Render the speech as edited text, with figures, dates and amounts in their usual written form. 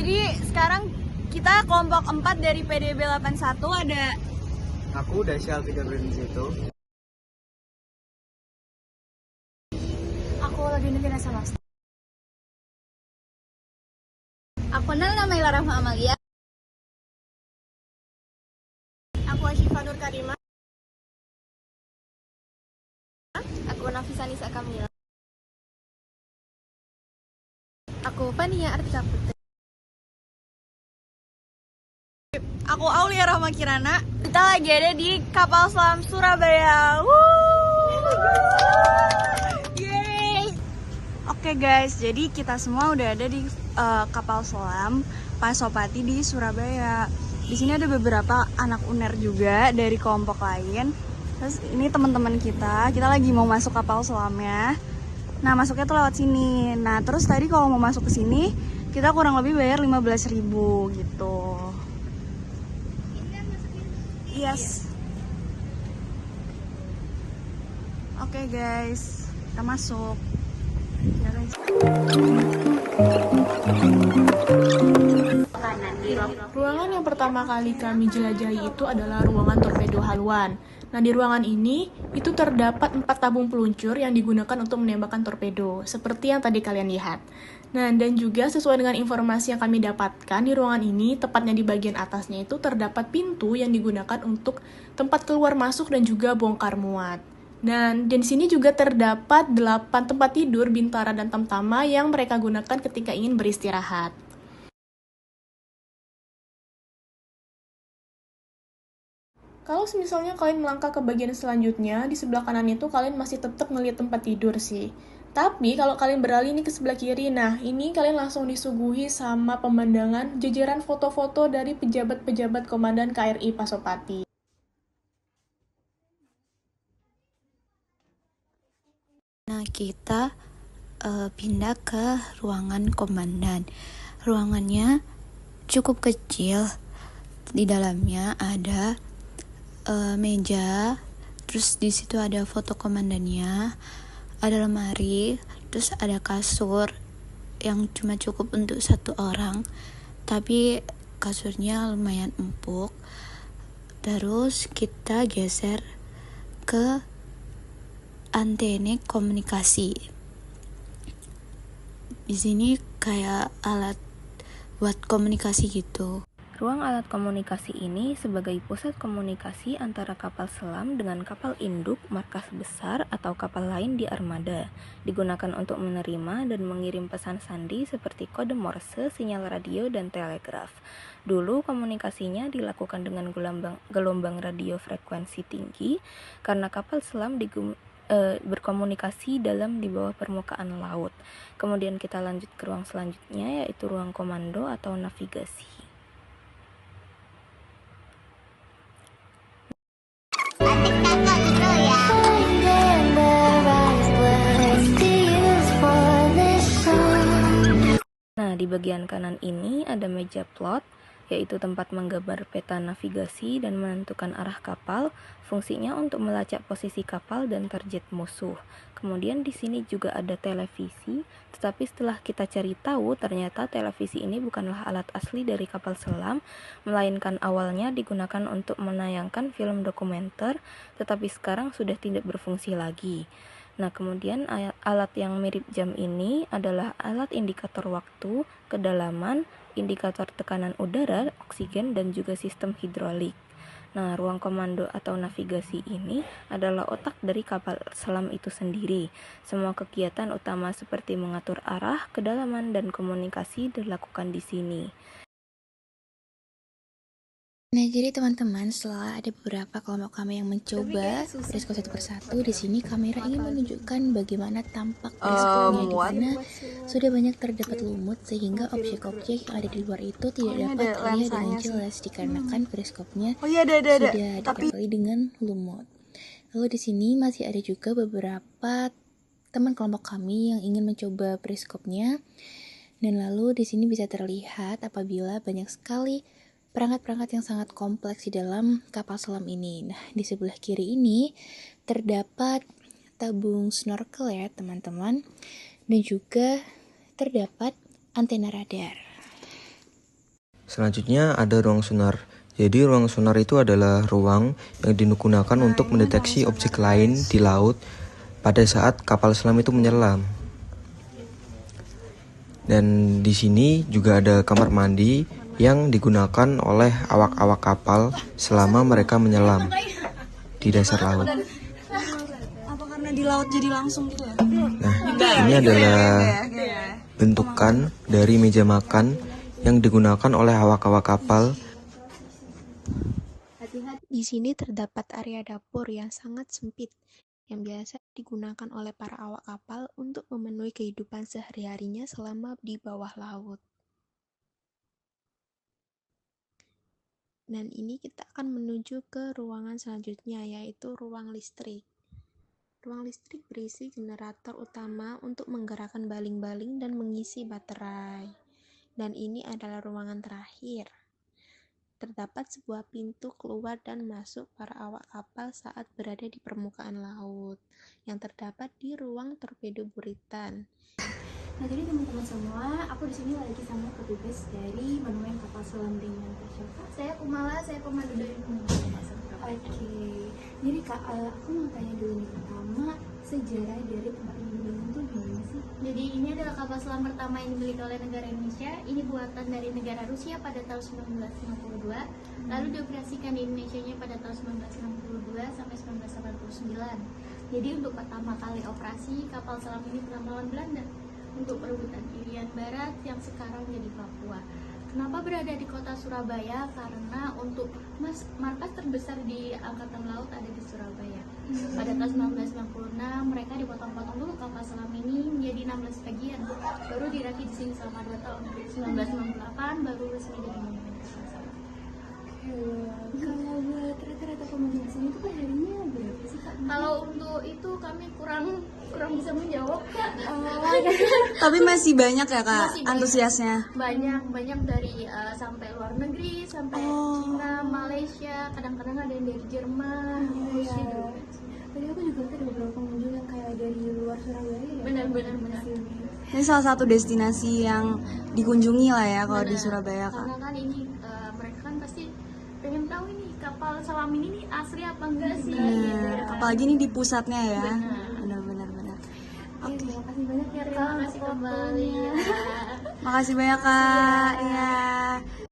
Jadi sekarang kita kelompok 4 dari PDB 81 ada Aku Dasyal juga berada di situ. aku lagi nungguin SMS. Aku nama Ila Rahma Amalia. Aku Asyifa Nur Karima. Aku Nafisa Nisa Kamila. Aku Fania Artika Putri. Aku Aulia Rahma Kirana. Kita lagi ada di kapal selam Surabaya. Yeay. Oke guys, jadi kita semua udah ada di kapal selam Pasopati di Surabaya. Di sini ada beberapa anak UNER juga dari kelompok lain. Terus ini teman-teman kita lagi mau masuk kapal selamnya. Nah, masuknya tuh lewat sini. Nah, terus tadi kalau mau masuk ke sini, kita kurang lebih bayar 15.000 gitu. Yes. Oke guys, kita masuk. Ya, guys. Ruangan yang pertama kali kami jelajahi itu adalah ruangan torpedo haluan. Nah, di ruangan ini itu terdapat 4 tabung peluncur yang digunakan untuk menembakkan torpedo, seperti yang tadi kalian lihat. Nah, dan juga sesuai dengan informasi yang kami dapatkan di ruangan ini, tepatnya di bagian atasnya itu terdapat pintu yang digunakan untuk tempat keluar masuk dan juga bongkar muat. Dan di sini juga terdapat 8 tempat tidur Bintara dan Tamtama yang mereka gunakan ketika ingin beristirahat. Kalau misalnya kalian melangkah ke bagian selanjutnya, di sebelah kanan itu kalian masih tetap ngelihat tempat tidur sih. Tapi kalau kalian beralih nih ke sebelah kiri, nah ini kalian langsung disuguhi sama pemandangan jajaran foto-foto dari pejabat-pejabat Komandan KRI Pasopati. Nah, kita pindah ke ruangan komandan. Ruangannya cukup kecil. Di dalamnya ada meja, terus di situ ada foto komandannya, ada lemari, terus ada kasur yang cuma cukup untuk 1 orang, tapi kasurnya lumayan empuk. Terus kita geser ke antena komunikasi. Di sini kayak alat buat komunikasi gitu. Ruang alat komunikasi ini sebagai pusat komunikasi antara kapal selam dengan kapal induk, markas besar, atau kapal lain di armada. Digunakan untuk menerima dan mengirim pesan sandi seperti kode Morse, sinyal radio, dan telegraf. Dulu komunikasinya dilakukan dengan gelombang radio frekuensi tinggi karena kapal selam berkomunikasi di bawah permukaan laut. Kemudian kita lanjut ke ruang selanjutnya, yaitu ruang komando atau navigasi. Nah, di bagian kanan ini ada meja plot, yaitu tempat menggambar peta navigasi dan menentukan arah kapal. Fungsinya untuk melacak posisi kapal dan target musuh. Kemudian di sini juga ada televisi, tetapi setelah kita cari tahu, ternyata televisi ini bukanlah alat asli dari kapal selam, melainkan awalnya digunakan untuk menayangkan film dokumenter, tetapi sekarang sudah tidak berfungsi lagi. Nah, kemudian alat yang mirip jam ini adalah alat indikator waktu, kedalaman, indikator tekanan udara, oksigen, dan juga sistem hidrolik. Nah, ruang komando atau navigasi ini adalah otak dari kapal selam itu sendiri. Semua kegiatan utama seperti mengatur arah, kedalaman, dan komunikasi dilakukan di sini. Nah, jadi teman-teman, setelah ada beberapa kelompok kami yang mencoba periskop satu persatu, di sini kamera ingin menunjukkan bagaimana tampak periskopnya, di mana sudah banyak terdapat lumut sehingga objek-objek yang ada di luar itu tidak dapat terlihat dengan jelas dikarenakan periskopnya sudah dikepali dengan lumut. Lalu di sini masih ada juga beberapa teman kelompok kami yang ingin mencoba periskopnya, dan lalu di sini bisa terlihat apabila banyak sekali perangkat-perangkat yang sangat kompleks di dalam kapal selam ini. Nah, di sebelah kiri ini terdapat tabung snorkel ya teman-teman, dan juga terdapat antena radar. Selanjutnya ada ruang sonar. Jadi ruang sonar itu adalah ruang yang digunakan untuk mendeteksi objek lain di laut pada saat kapal selam itu menyelam. Dan di sini juga ada kamar mandi yang digunakan oleh awak-awak kapal selama mereka menyelam di dasar laut. Apa karena di laut jadi langsung gitu ya? Nah, ini adalah bentukan dari meja makan yang digunakan oleh awak-awak kapal. Di sini terdapat area dapur yang sangat sempit, yang biasa digunakan oleh para awak kapal untuk memenuhi kehidupan sehari-harinya selama di bawah laut. Dan ini kita akan menuju ke ruangan selanjutnya, yaitu ruang listrik. Ruang listrik berisi generator utama untuk menggerakkan baling-baling dan mengisi baterai. Dan ini adalah ruangan terakhir. Terdapat sebuah pintu keluar dan masuk para awak kapal saat berada di permukaan laut, yang terdapat di ruang torpedo buritan. Nah, jadi teman-teman semua, aku di sini lagi sama petugas dari Monumen Kapal Selam dengan Kak Syofa. Saya Kumala, saya pemandu dari Monumen. Oke, jadi Kak, aku mau tanya dulu nih pertama, sejarah dari tempat ini dibangun tuh gimana sih? Jadi ini adalah kapal selam pertama yang dimiliki oleh negara Indonesia. Ini buatan dari negara Rusia pada tahun 1952, lalu dioperasikan di Indonesia pada tahun 1962 sampai 1989. Jadi untuk pertama kali operasi, kapal selam ini pernah melawan Belanda untuk perebutan Irian Barat yang sekarang jadi Papua. Kenapa berada di kota Surabaya? Karena untuk markas terbesar di Angkatan Laut ada di Surabaya. Pada tahun 1996 mereka dipotong-potong dulu kapal selam ini menjadi 16 bagian. Baru dirakit di sini selama 2 tahun. 1998 baru resmi jadi monumen kapal selam. Kalau buat rata-rata pengunjung sini tuh perharinya berapa sih Kak? Kalau untuk itu kami kurang bisa menjawab Kak. Tapi masih banyak ya Kak Masih banyak. antusiasnya. Banyak dari sampai luar negeri, sampai Cina, Malaysia, kadang-kadang ada yang dari Jerman, Rusia juga. Tadi aku juga ada beberapa pengunjung yang kayak dari luar Surabaya ya. Benar. Ini salah satu destinasi yang dikunjungi lah ya kalau di Surabaya Kak. Karena kan ini mereka kan pasti pengen tahu ini kapal selam ini nih asli apa enggak sih. Nah, apalagi ini di pusatnya ya. Benar. Benar. Oke, terima kasih banyak ya Kak. Terima kasih kembali. Makasih banyak Kak. Ya.